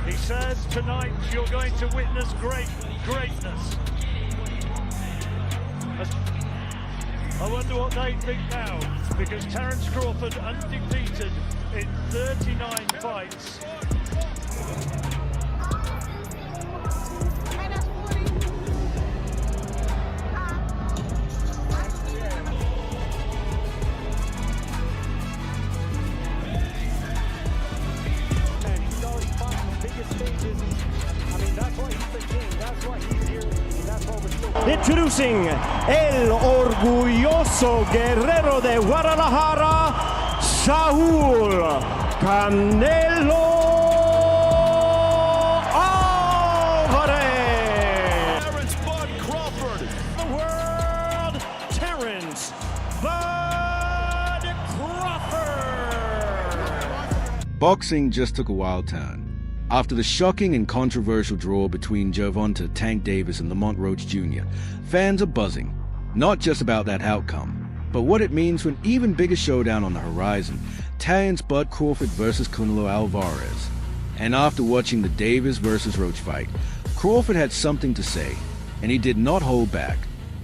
He says tonight you're going to witness greatness. I wonder what they think now, because Terence Crawford undefeated in 39 fights. Introducing el orgulloso guerrero de Guadalajara, Saúl Canelo Alvarez. Terence Bud Crawford. The world, Terence Bud Crawford. Boxing just took a wild turn. After the shocking and controversial draw between Gervonta "Tank" Davis and Lamont Roach Jr., fans are buzzing, not just about that outcome, but what it means for an even bigger showdown on the horizon, Terence Bud Crawford versus Canelo Alvarez. And after watching the Davis versus Roach fight, Crawford had something to say, and he did not hold back.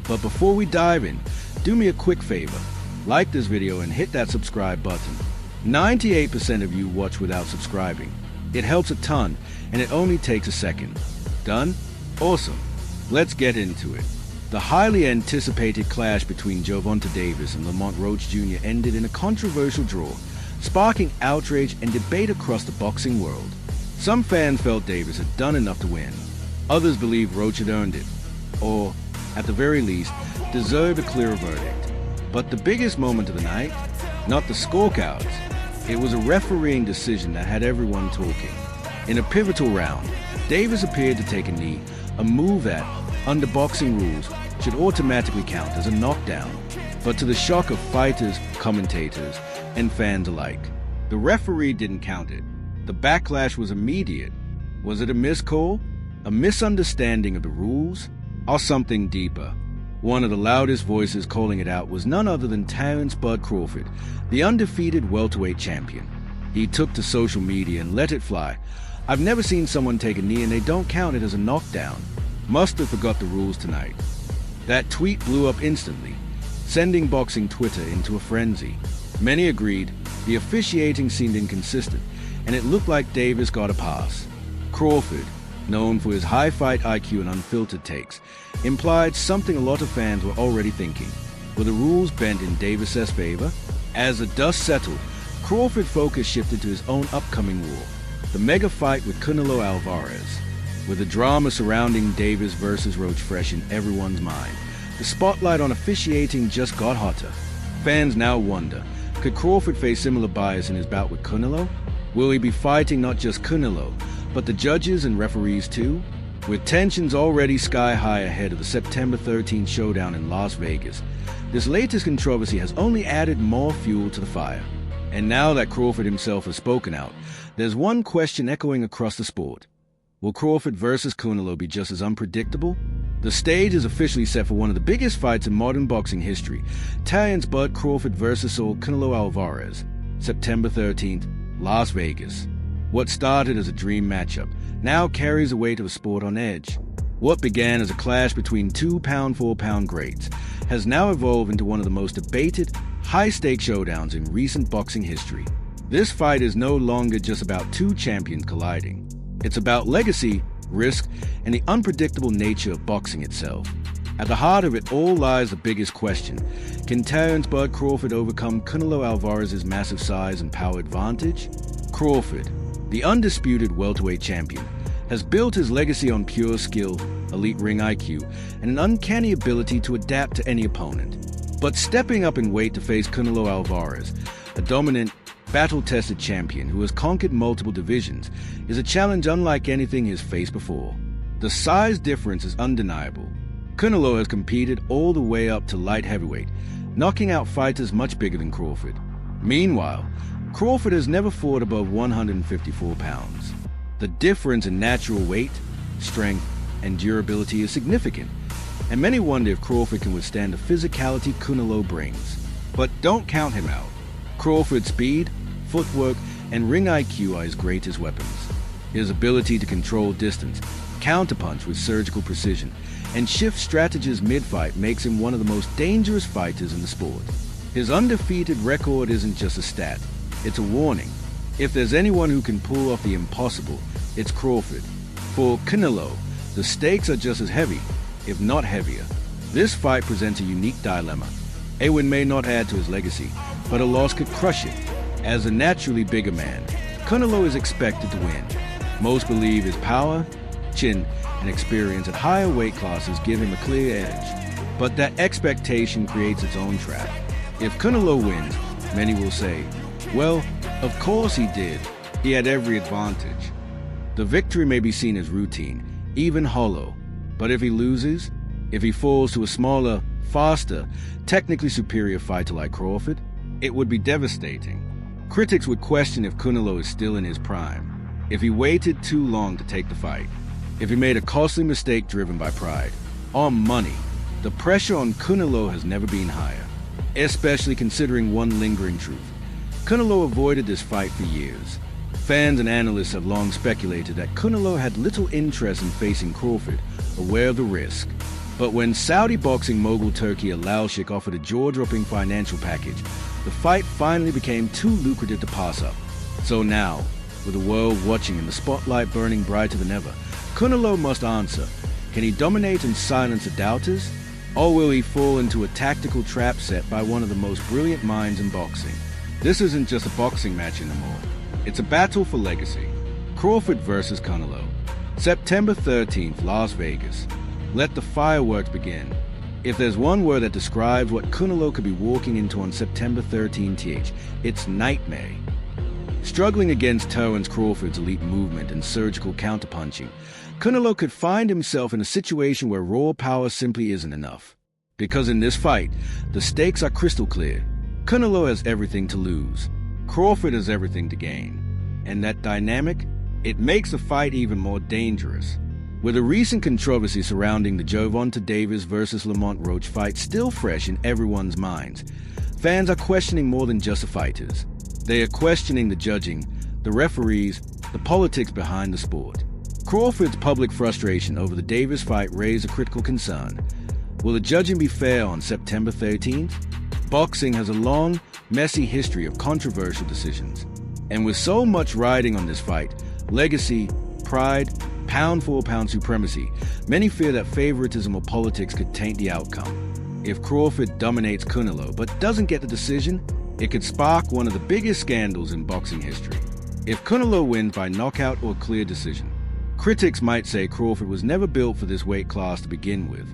But before we dive in, do me a quick favor, like this video and hit that subscribe button. 98% of you watch without subscribing. It helps a ton, and it only takes a second. Done? Awesome. Let's get into it. The highly anticipated clash between Gervonta Davis and Lamont Roach Jr. ended in a controversial draw, sparking outrage and debate across the boxing world. Some fans felt Davis had done enough to win. Others believed Roach had earned it, or, at the very least, deserved a clearer verdict. But the biggest moment of the night? Not the scorecards. It was a refereeing decision that had everyone talking. In a pivotal round, Davis appeared to take a knee, a move that, under boxing rules, should automatically count as a knockdown. But to the shock of fighters, commentators, and fans alike, the referee didn't count it. The backlash was immediate. Was it a miscall? A misunderstanding of the rules? Or something deeper? One of the loudest voices calling it out was none other than Terence Bud Crawford, the undefeated welterweight champion. He took to social media and let it fly. "I've never seen someone take a knee and they don't count it as a knockdown. Must have forgot the rules tonight." That tweet blew up instantly, sending boxing Twitter into a frenzy. Many agreed, the officiating seemed inconsistent, and it looked like Davis got a pass. Crawford, known for his high fight IQ and unfiltered takes, implied something a lot of fans were already thinking. Were the rules bent in Davis' favor? As the dust settled, Crawford's focus shifted to his own upcoming war, the mega fight with Canelo Alvarez. With the drama surrounding Davis versus Roach fresh in everyone's mind, the spotlight on officiating just got hotter. Fans now wonder, could Crawford face similar bias in his bout with Canelo? Will he be fighting not just Canelo, but the judges and referees too? With tensions already sky high ahead of the September 13th showdown in Las Vegas, this latest controversy has only added more fuel to the fire. And now that Crawford himself has spoken out, there's one question echoing across the sport. Will Crawford versus Canelo be just as unpredictable? The stage is officially set for one of the biggest fights in modern boxing history, Terence Bud Crawford versus Canelo Alvarez, September 13th, Las Vegas. What started as a dream matchup now carries the weight of a sport on edge. What began as a clash between two pound-for-pound greats has now evolved into one of the most debated, high-stakes showdowns in recent boxing history. This fight is no longer just about two champions colliding. It's about legacy, risk, and the unpredictable nature of boxing itself. At the heart of it all lies the biggest question. Can Terence Bud Crawford overcome Canelo Alvarez's massive size and power advantage? Crawford, the undisputed welterweight champion, has built his legacy on pure skill, elite ring IQ, and an uncanny ability to adapt to any opponent. But stepping up in weight to face Canelo Alvarez, a dominant, battle-tested champion who has conquered multiple divisions, is a challenge unlike anything he's faced before. The size difference is undeniable. Canelo has competed all the way up to light heavyweight, knocking out fighters much bigger than Crawford. Meanwhile, Crawford has never fought above 154 pounds. The difference in natural weight, strength, and durability is significant, and many wonder if Crawford can withstand the physicality Canelo brings. But don't count him out. Crawford's speed, footwork, and ring IQ are his greatest weapons. His ability to control distance, counterpunch with surgical precision, and shift strategies mid-fight makes him one of the most dangerous fighters in the sport. His undefeated record isn't just a stat, it's a warning. If there's anyone who can pull off the impossible, it's Crawford. For Canelo, the stakes are just as heavy, if not heavier. This fight presents a unique dilemma. A win may not add to his legacy, but a loss could crush it. As a naturally bigger man, Canelo is expected to win. Most believe his power, chin, and experience at higher weight classes give him a clear edge. But that expectation creates its own trap. If Canelo wins, many will say, well, of course he did. He had every advantage. The victory may be seen as routine, even hollow. But if he loses, if he falls to a smaller, faster, technically superior fighter like Crawford, it would be devastating. Critics would question if Canelo is still in his prime, if he waited too long to take the fight, if he made a costly mistake driven by pride, or money. The pressure on Canelo has never been higher, especially considering one lingering truth. Canelo avoided this fight for years. Fans and analysts have long speculated that Canelo had little interest in facing Crawford, aware of the risk. But when Saudi boxing mogul Turki Al-Sheikh offered a jaw-dropping financial package, the fight finally became too lucrative to pass up. So now, with the world watching and the spotlight burning brighter than ever, Canelo must answer. Can he dominate and silence the doubters? Or will he fall into a tactical trap set by one of the most brilliant minds in boxing? This isn't just a boxing match anymore. It's a battle for legacy. Crawford versus Canelo. September 13th, Las Vegas. Let the fireworks begin. If there's one word that describes what Canelo could be walking into on September 13th, it's nightmare. Struggling against Terence Crawford's elite movement and surgical counterpunching, Canelo could find himself in a situation where raw power simply isn't enough. Because in this fight, the stakes are crystal clear. Canelo has everything to lose. Crawford has everything to gain. And that dynamic, it makes the fight even more dangerous. With a recent controversy surrounding the Gervonta Davis versus Lamont Roach fight still fresh in everyone's minds, fans are questioning more than just the fighters. They are questioning the judging, the referees, the politics behind the sport. Crawford's public frustration over the Davis fight raised a critical concern. Will the judging be fair on September 13th? Boxing has a long, messy history of controversial decisions. And with so much riding on this fight, legacy, pride, pound-for-pound supremacy, many fear that favoritism or politics could taint the outcome. If Crawford dominates Canelo but doesn't get the decision, it could spark one of the biggest scandals in boxing history. If Canelo wins by knockout or clear decision, critics might say Crawford was never built for this weight class to begin with.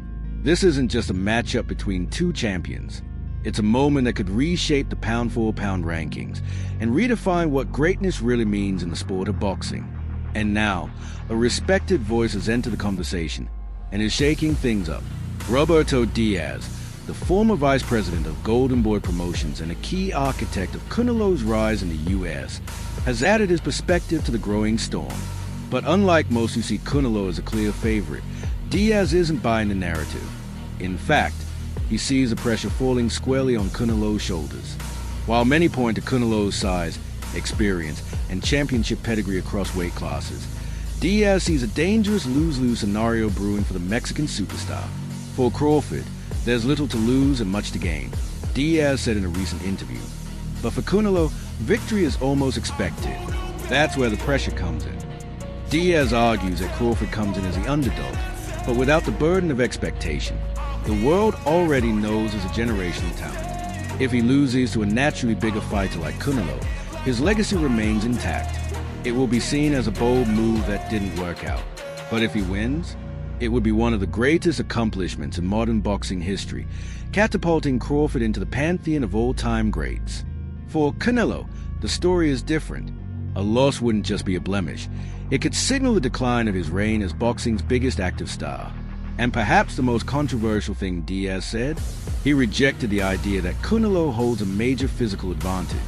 This isn't just a matchup between two champions. It's a moment that could reshape the pound-for-pound rankings and redefine what greatness really means in the sport of boxing. And now, a respected voice has entered the conversation and is shaking things up. Roberto Diaz, the former vice president of Golden Boy Promotions and a key architect of Canelo's rise in the U.S., has added his perspective to the growing storm. But unlike most who see Canelo as a clear favorite, Diaz isn't buying the narrative. In fact, he sees the pressure falling squarely on Canelo's shoulders. While many point to Canelo's size, experience, and championship pedigree across weight classes, Diaz sees a dangerous lose-lose scenario brewing for the Mexican superstar. For Crawford, there's little to lose and much to gain, Diaz said in a recent interview. But for Canelo, victory is almost expected. That's where the pressure comes in. Diaz argues that Crawford comes in as the underdog, but without the burden of expectation. The world already knows he's a generational talent. If he loses to a naturally bigger fighter like Canelo, his legacy remains intact. It will be seen as a bold move that didn't work out. But if he wins, it would be one of the greatest accomplishments in modern boxing history, catapulting Crawford into the pantheon of all-time greats. For Canelo, the story is different. A loss wouldn't just be a blemish. It could signal the decline of his reign as boxing's biggest active star. And perhaps the most controversial thing Diaz said, he rejected the idea that Canelo holds a major physical advantage.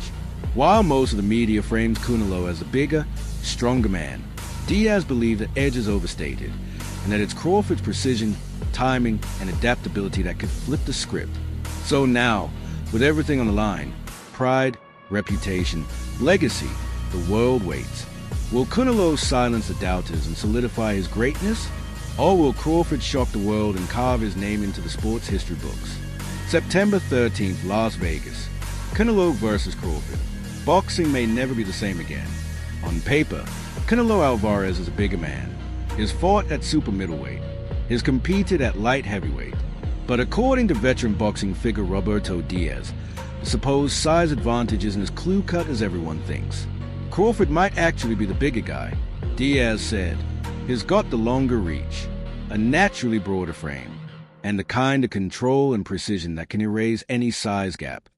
While most of the media frames Canelo as a bigger, stronger man, Diaz believed that edge is overstated, and that it's Crawford's precision, timing, and adaptability that could flip the script. So now, with everything on the line, pride, reputation, legacy, the world waits. Will Canelo silence the doubters and solidify his greatness? Or will Crawford shock the world and carve his name into the sports history books? September 13th, Las Vegas. Canelo versus Crawford. Boxing may never be the same again. On paper, Canelo Alvarez is a bigger man. He's fought at super middleweight. He's competed at light heavyweight. But according to veteran boxing figure Roberto Diaz, the supposed size advantage isn't as clear-cut as everyone thinks. Crawford might actually be the bigger guy. Diaz said, he's got the longer reach, a naturally broader frame, and the kind of control and precision that can erase any size gap.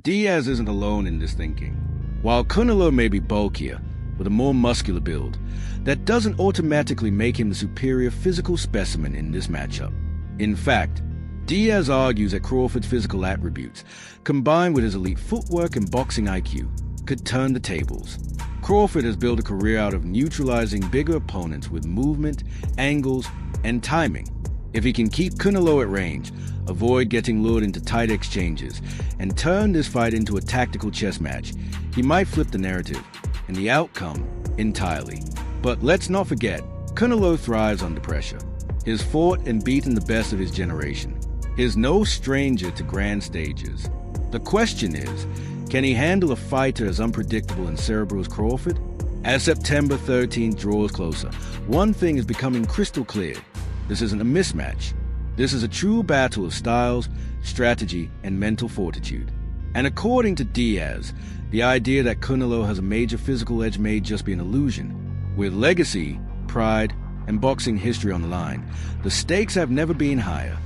Diaz isn't alone in this thinking. While Canelo may be bulkier, with a more muscular build, that doesn't automatically make him the superior physical specimen in this matchup. In fact, Diaz argues that Crawford's physical attributes, combined with his elite footwork and boxing IQ, could turn the tables. Crawford has built a career out of neutralizing bigger opponents with movement, angles, and timing. If he can keep Canelo at range, avoid getting lured into tight exchanges, and turn this fight into a tactical chess match, he might flip the narrative and the outcome entirely. But let's not forget, Canelo thrives under pressure. He's fought and beaten the best of his generation. He's no stranger to grand stages. The question is, can he handle a fighter as unpredictable and cerebral as Crawford? As September 13th draws closer, one thing is becoming crystal clear. This isn't a mismatch. This is a true battle of styles, strategy, and mental fortitude. And according to Diaz, the idea that Canelo has a major physical edge may just be an illusion. With legacy, pride, and boxing history on the line, the stakes have never been higher,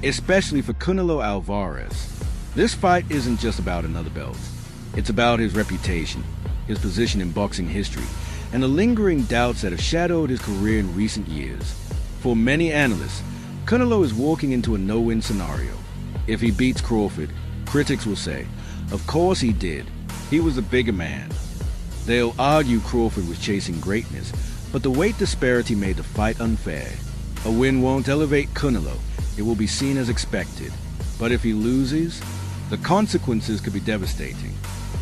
especially for Canelo Alvarez. This fight isn't just about another belt. It's about his reputation, his position in boxing history, and the lingering doubts that have shadowed his career in recent years. For many analysts, Canelo is walking into a no-win scenario. If he beats Crawford, critics will say, of course he did. He was a bigger man. They'll argue Crawford was chasing greatness, but the weight disparity made the fight unfair. A win won't elevate Canelo. It will be seen as expected. But if he loses, the consequences could be devastating.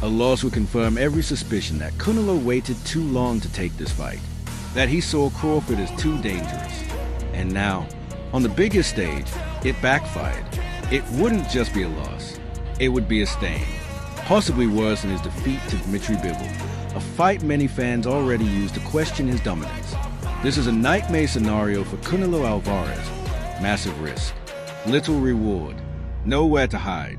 A loss would confirm every suspicion that Canelo waited too long to take this fight, that he saw Crawford as too dangerous. And now, on the biggest stage, it backfired. It wouldn't just be a loss. It would be a stain, possibly worse than his defeat to Dmitry Bivol, a fight many fans already used to question his dominance. This is a nightmare scenario for Canelo Alvarez. Massive risk, little reward, nowhere to hide.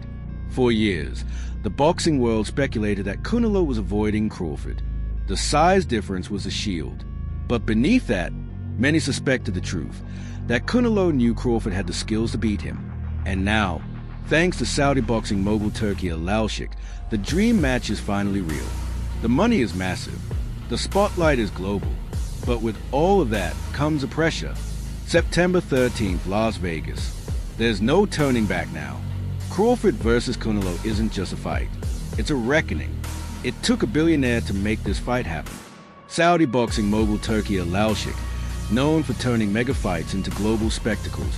For years, the boxing world speculated that Canelo was avoiding Crawford. The size difference was a shield. But beneath that, many suspected the truth, that Canelo knew Crawford had the skills to beat him. And now, thanks to Saudi boxing mogul Turkey Al-Lalshik, the dream match is finally real. The money is massive. The spotlight is global. But with all of that comes the pressure. September 13th, Las Vegas. There's no turning back now. Crawford versus Canelo isn't just a fight. It's a reckoning. It took a billionaire to make this fight happen. Saudi boxing mogul Turkey Al-Lalshik, known for turning mega fights into global spectacles,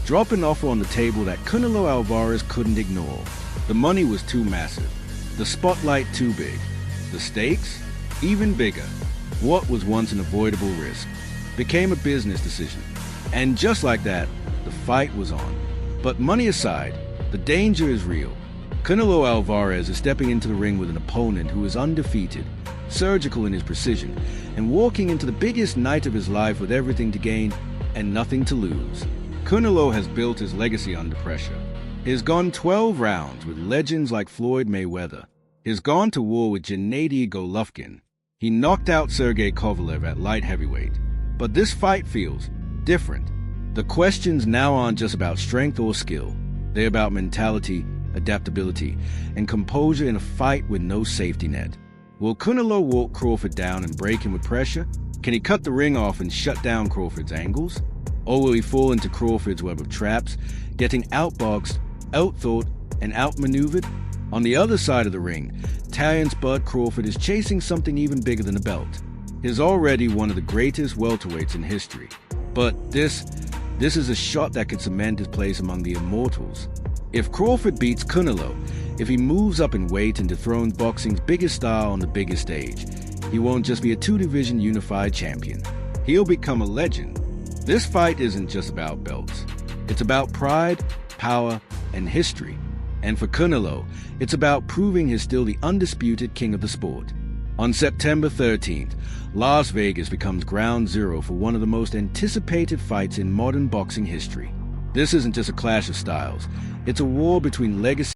dropped an offer on the table that Canelo Alvarez couldn't ignore. The money was too massive. The spotlight too big. The stakes? Even bigger. What was once an avoidable risk became a business decision. And just like that, the fight was on. But money aside, the danger is real. Canelo Alvarez is stepping into the ring with an opponent who is undefeated, surgical in his precision, and walking into the biggest night of his life with everything to gain and nothing to lose. Canelo has built his legacy under pressure. He's gone 12 rounds with legends like Floyd Mayweather. He's gone to war with Gennady Golovkin. He knocked out Sergey Kovalev at light heavyweight. But this fight feels different. The questions now aren't just about strength or skill. They're about mentality, adaptability, and composure in a fight with no safety net. Will Canelo walk Crawford down and break him with pressure? Can he cut the ring off and shut down Crawford's angles? Or will he fall into Crawford's web of traps, getting outboxed, outthought, and outmaneuvered? On the other side of the ring, Terence Bud Crawford is chasing something even bigger than a belt. He's already one of the greatest welterweights in history. But this is a shot that could cement his place among the immortals. If Crawford beats Canelo, if he moves up in weight and dethrones boxing's biggest star on the biggest stage, he won't just be a two-division unified champion. He'll become a legend. This fight isn't just about belts. It's about pride, power, and history. And for Canelo, it's about proving he's still the undisputed king of the sport. On September 13th, Las Vegas becomes ground zero for one of the most anticipated fights in modern boxing history. This isn't just a clash of styles. It's a war between legacy